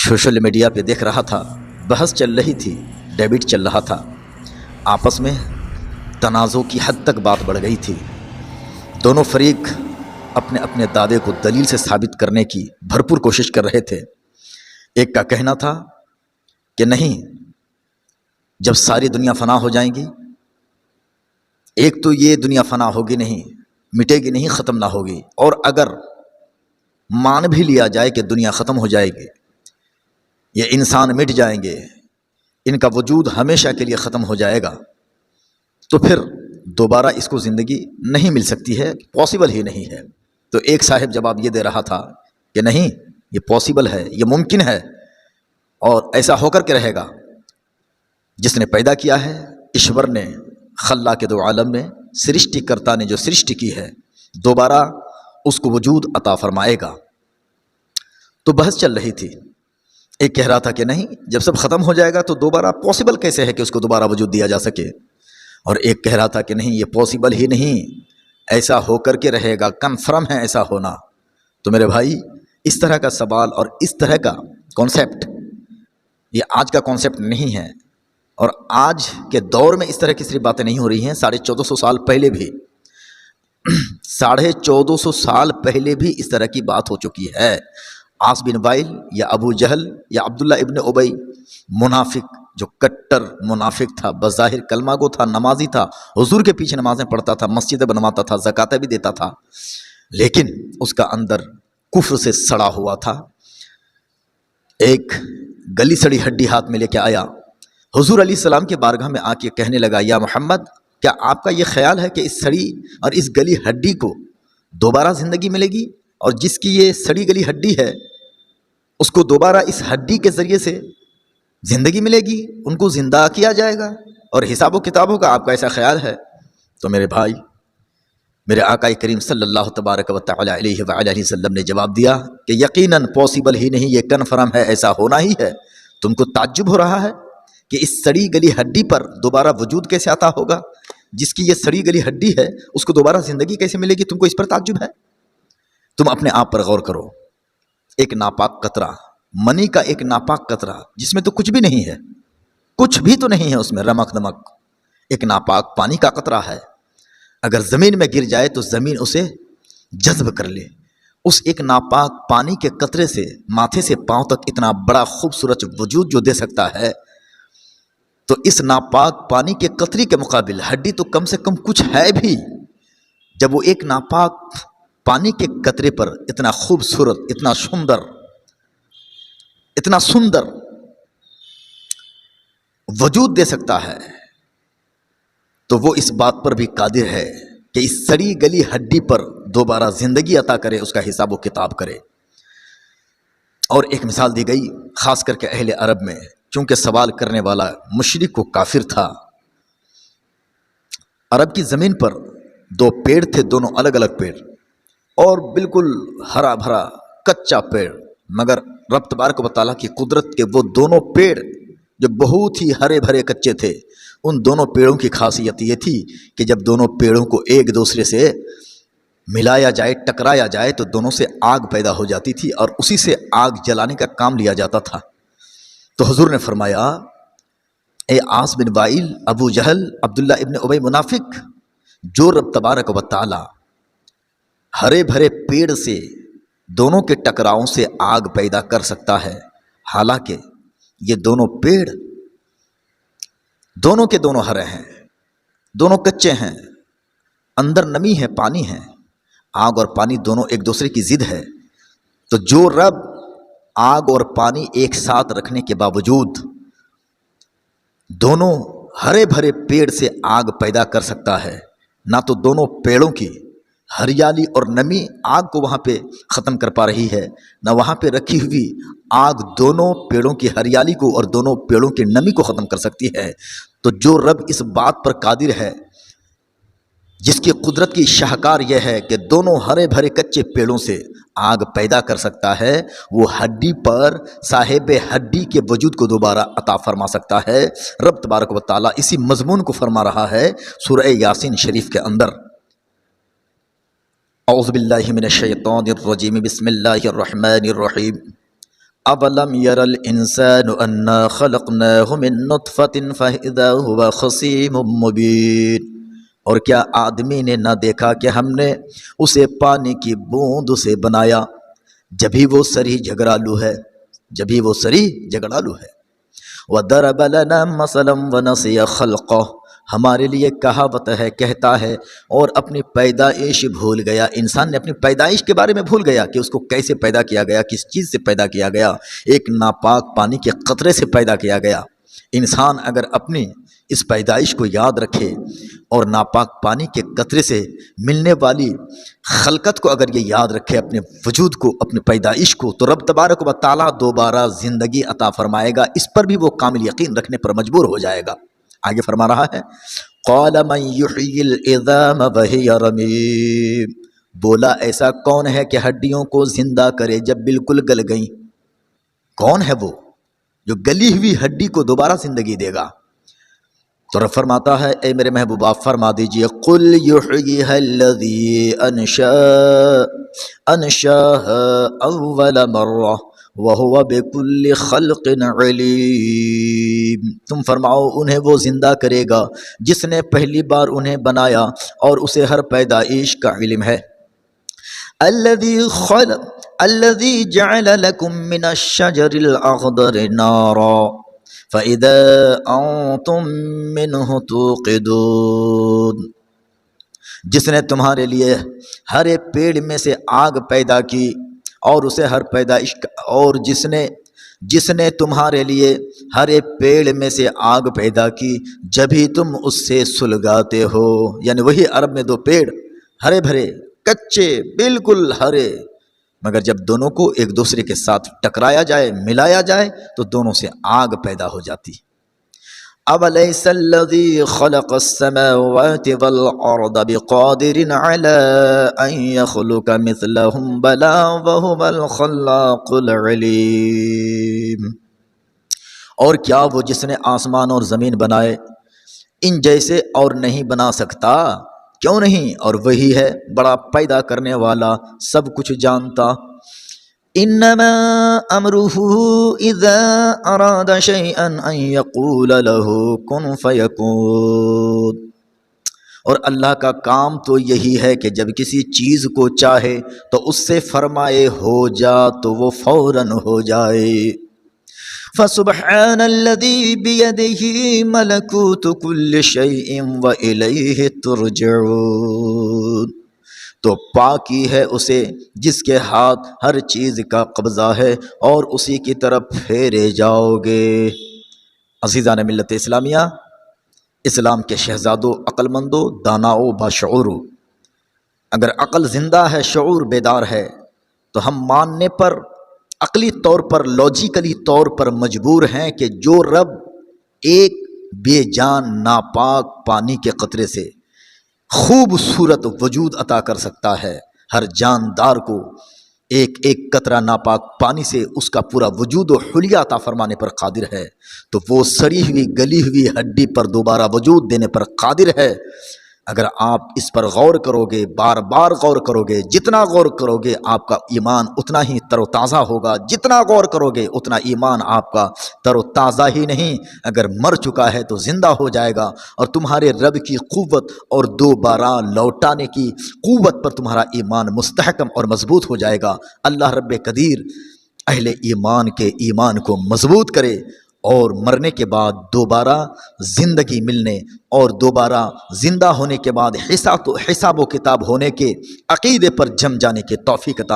Social media پہ دیکھ رہا تھا، بحث چل رہی تھی، ڈیبیٹ چل رہا تھا، آپس میں تنازع کی حد تک بات بڑھ گئی تھی۔ دونوں فریق اپنے اپنے دعوے کو دلیل سے ثابت کرنے کی بھرپور کوشش کر رہے تھے۔ ایک کا کہنا تھا کہ نہیں، جب ساری دنیا فنا ہو جائیں گی، ایک تو یہ دنیا فنا ہوگی نہیں، مٹے گی نہیں، ختم نہ ہوگی، اور اگر مان بھی لیا جائے کہ دنیا ختم ہو جائے گی، یہ انسان مٹ جائیں گے، ان کا وجود ہمیشہ کے لیے ختم ہو جائے گا، تو پھر دوبارہ اس کو زندگی نہیں مل سکتی ہے، پاسبل ہی نہیں ہے۔ تو ایک صاحب جواب یہ دے رہا تھا کہ نہیں، یہ پاسبل ہے، یہ ممکن ہے، اور ایسا ہو کر کے رہے گا۔ جس نے پیدا کیا ہے، ایشور نے، خلاق دو عالم نے، سرشٹی کرتا نے جو سرشٹی کی ہے، دوبارہ اس کو وجود عطا فرمائے گا۔ تو بحث چل رہی تھی۔ ایک کہہ رہا تھا کہ نہیں، جب سب ختم ہو جائے گا تو دوبارہ پاسبل کیسے ہے کہ اس کو دوبارہ وجود دیا جا سکے، اور ایک کہہ رہا تھا کہ نہیں، یہ پاسبل ہی نہیں، ایسا ہو کر کے رہے گا، کنفرم ہے ایسا ہونا۔ تو میرے بھائی، اس طرح کا سوال اور اس طرح کا کانسیپٹ یہ آج کا کانسیپٹ نہیں ہے، اور آج کے دور میں اس طرح کی صرف باتیں نہیں ہو رہی ہیں، 1450 سال پہلے بھی 1450 سال پہلے بھی اس طرح کی بات ہو چکی ہے۔ عاص بن وائل یا ابو جہل یا عبداللہ ابن ابی، منافق، جو کٹر منافق تھا، بظاہر کلمہ گو تھا، نمازی تھا، حضور کے پیچھے نمازیں پڑھتا تھا، مسجدیں بنواتا تھا، زکاتیں بھی دیتا تھا، لیکن اس کا اندر کفر سے سڑا ہوا تھا۔ ایک گلی سڑی ہڈی ہاتھ میں لے کے آیا، حضور علیہ السلام کے بارگاہ میں آ کے کہنے لگا، یا محمد، کیا آپ کا یہ خیال ہے کہ اس سڑی اور اس گلی ہڈی کو دوبارہ زندگی ملے گی، اور جس کی یہ سڑی گلی ہڈی ہے اس کو دوبارہ اس ہڈی کے ذریعے سے زندگی ملے گی، ان کو زندہ کیا جائے گا اور حساب و کتاب ہوگا؟ آپ کا ایسا خیال ہے؟ تو میرے بھائی، میرے آقا کریم صلی اللہ تبارک و تعالی علیہ وآلہ وسلم نے جواب دیا کہ یقیناً پاسبل ہی نہیں، یہ کنفرم ہے، ایسا ہونا ہی ہے۔ تم کو تعجب ہو رہا ہے کہ اس سڑی گلی ہڈی پر دوبارہ وجود کیسے عطا ہوگا؟ جس کی یہ سڑی گلی ہڈی ہے اس کو دوبارہ زندگی کیسے ملے گی؟ تم کو اس پر تعجب ہے؟ تم اپنے آپ پر غور کرو۔ ایک ناپاک قطرہ، منی کا ایک ناپاک قطرہ، جس میں تو کچھ بھی نہیں ہے، کچھ بھی تو نہیں ہے اس میں، رمق دمق، ایک ناپاک پانی کا قطرہ ہے، اگر زمین میں گر جائے تو زمین اسے جذب کر لے۔ اس ایک ناپاک پانی کے قطرے سے ماتھے سے پاؤں تک اتنا بڑا خوبصورت وجود جو دے سکتا ہے، تو اس ناپاک پانی کے قطرے کے مقابل ہڈی تو کم سے کم کچھ ہے بھی۔ جب وہ ایک ناپاک پانی کے قطرے پر اتنا خوبصورت، اتنا سندر وجود دے سکتا ہے، تو وہ اس بات پر بھی قادر ہے کہ اس سڑی گلی ہڈی پر دوبارہ زندگی عطا کرے، اس کا حساب و کتاب کرے۔ اور ایک مثال دی گئی خاص کر کے اہل عرب میں، چونکہ سوال کرنے والا مشرک و کافر تھا۔ عرب کی زمین پر دو پیڑ تھے، دونوں الگ الگ پیڑ، اور بالکل ہرا بھرا کچا پیڑ، مگر رب تبارک و تعالیٰ کی قدرت کے وہ دونوں پیڑ جو بہت ہی ہرے بھرے کچے تھے، ان دونوں پیڑوں کی خاصیت یہ تھی کہ جب دونوں پیڑوں کو ایک دوسرے سے ملایا جائے، ٹکرایا جائے، تو دونوں سے آگ پیدا ہو جاتی تھی، اور اسی سے آگ جلانے کا کام لیا جاتا تھا۔ تو حضور نے فرمایا، اے عاص بن وائل، ابو جہل، عبداللہ ابن ابی منافق، جو رب تبارک و تعالیٰ ہرے بھرے پیڑ سے دونوں کے ٹکراؤں سے آگ پیدا کر سکتا ہے، حالانکہ یہ دونوں پیڑ دونوں کے دونوں ہرے ہیں، دونوں کچے ہیں، اندر نمی ہے، پانی ہے، آگ اور پانی دونوں ایک دوسرے کی ضد ہے، تو جو رب آگ اور پانی ایک ساتھ رکھنے کے باوجود دونوں ہرے بھرے پیڑ سے آگ پیدا کر سکتا ہے، نہ تو دونوں پیڑوں کی ہریالی اور نمی آگ کو وہاں پہ ختم کر پا رہی ہے، نہ وہاں پہ رکھی ہوئی آگ دونوں پیڑوں کی ہریالی کو اور دونوں پیڑوں کی نمی کو ختم کر سکتی ہے۔ تو جو رب اس بات پر قادر ہے، جس کی قدرت کی شاہکار یہ ہے کہ دونوں ہرے بھرے کچے پیڑوں سے آگ پیدا کر سکتا ہے، وہ ہڈی پر صاحب ہڈی کے وجود کو دوبارہ عطا فرما سکتا ہے۔ رب تبارک و تعالیٰ اسی مضمون کو فرما رہا ہے سورہ یاسین شریف کے اندر، اعوذ باللہ من الشیطان الرجیم، بسم اللہ الرحمن الرحیم، اولم یر الانسان انا خلقناہ من نطفۃ فاذا هو خصیم مبین، اور کیا آدمی نے نہ دیکھا کہ ہم نے اسے پانی کی بوند سے بنایا، جبھی وہ سری جھگڑالو ہے، جبھی وہ سری جھگڑالو ہے۔ وَضَرَبَ لَنَا مَثَلًا وَنَسِيَ خَلْقَهُ، ہمارے لیے کہاوت ہے، کہتا ہے، اور اپنی پیدائش بھول گیا۔ انسان نے اپنی پیدائش کے بارے میں بھول گیا کہ اس کو کیسے پیدا کیا گیا، کس چیز سے پیدا کیا گیا۔ ایک ناپاک پانی کے قطرے سے پیدا کیا گیا۔ انسان اگر اپنی اس پیدائش کو یاد رکھے اور ناپاک پانی کے قطرے سے ملنے والی خلقت کو اگر یہ یاد رکھے، اپنے وجود کو، اپنی پیدائش کو، تو رب تبارک و تعالیٰ دوبارہ زندگی عطا فرمائے گا۔ اس پر بھی وہ کامل یقین رکھنے پر مجبور ہو جائے گا۔ آگے فرما رہا ہے قال من یحیی العظام وہی رمیم، بولا ایسا کون ہے کہ ہڈیوں کو زندہ کرے جب بالکل گل گئیں؟ کون ہے وہ جو گلی ہوئی ہڈی کو دوبارہ زندگی دے گا؟ تو رب فرماتا ہے اے میرے محبوب آپ فرما دیجئے قل یحییھا الذی انشاها اول مرہ وَهُوَ بِكُلِّ خَلْقٍ عَلِيمٌ، تم فرماؤ انہیں وہ زندہ کرے گا جس نے پہلی بار انہیں بنایا اور اسے ہر پیدائش کا علم ہے۔ الَّذِي جَعَلَ لَكُم مِّنَ الشَّجَرِ الْأَخْضَرِ نَارًا فَإِذَا أَنتُم مِّنْهُ تُوقِدُونَ، جس نے تمہارے لیے ہر ایک پیڑ میں سے آگ پیدا کی اور اسے ہر پیدائش اور جس نے تمہارے لیے ہر ایک پیڑ میں سے آگ پیدا کی جبھی تم اس سے سلگاتے ہو۔ یعنی وہی عرب میں دو پیڑ ہرے بھرے کچے بالکل ہرے، مگر جب دونوں کو ایک دوسرے کے ساتھ ٹکرایا جائے، ملایا جائے تو دونوں سے آگ پیدا ہو جاتی۔ أَوَلَيْسَ الَّذِي خَلَقَ السَّمَاوَاتِ وَالْأَرْضَ بِقَادِرٍ عَلَىٰ أَن يَخْلُقَ مِثْلَهُم بَلَىٰ وَهُوَ الْخَلَّاقُ الْعَلِيمُ، اور کیا وہ جس نے آسمان اور زمین بنائے ان جیسے اور نہیں بنا سکتا؟ کیوں نہیں، اور وہی ہے بڑا پیدا کرنے والا، سب کچھ جانتا۔ انما امرہ اذا اراد شیئا ان یقول له کن فیکون، اور اللہ کا کام تو یہی ہے کہ جب کسی چیز کو چاہے تو اس سے فرمائے ہو جا تو وہ فوراً ہو جائے۔ فسبحان الذی بیدہ ملکوت کل شیء والیہ ترجعون، تو پاکی ہے اسے جس کے ہاتھ ہر چیز کا قبضہ ہے اور اسی کی طرف پھیرے جاؤ گے۔ عزیزان ملت اسلامیہ، اسلام کے شہزادوں، عقل مندوں، داناؤں، باشعوروں، اگر عقل زندہ ہے، شعور بیدار ہے، تو ہم ماننے پر عقلی طور پر، لاجیکلی طور پر مجبور ہیں کہ جو رب ایک بے جان ناپاک پانی کے قطرے سے خوبصورت وجود عطا کر سکتا ہے، ہر جاندار کو ایک ایک قطرہ ناپاک پانی سے اس کا پورا وجود و حلیہ عطا فرمانے پر قادر ہے، تو وہ سڑی ہوئی گلی ہوئی ہڈی پر دوبارہ وجود دینے پر قادر ہے۔ اگر آپ اس پر غور کرو گے، بار بار غور کرو گے، جتنا غور کرو گے آپ کا ایمان اتنا ہی تر و تازہ ہوگا، جتنا غور کرو گے اتنا ایمان آپ کا تر و تازہ ہی نہیں، اگر مر چکا ہے تو زندہ ہو جائے گا، اور تمہارے رب کی قوت اور دوبارہ لوٹانے کی قوت پر تمہارا ایمان مستحکم اور مضبوط ہو جائے گا۔ اللہ رب قدیر اہل ایمان کے ایمان کو مضبوط کرے، اور مرنے کے بعد دوبارہ زندگی ملنے اور دوبارہ زندہ ہونے کے بعد حساب و کتاب ہونے کے عقیدے پر جم جانے کے توفیق عطا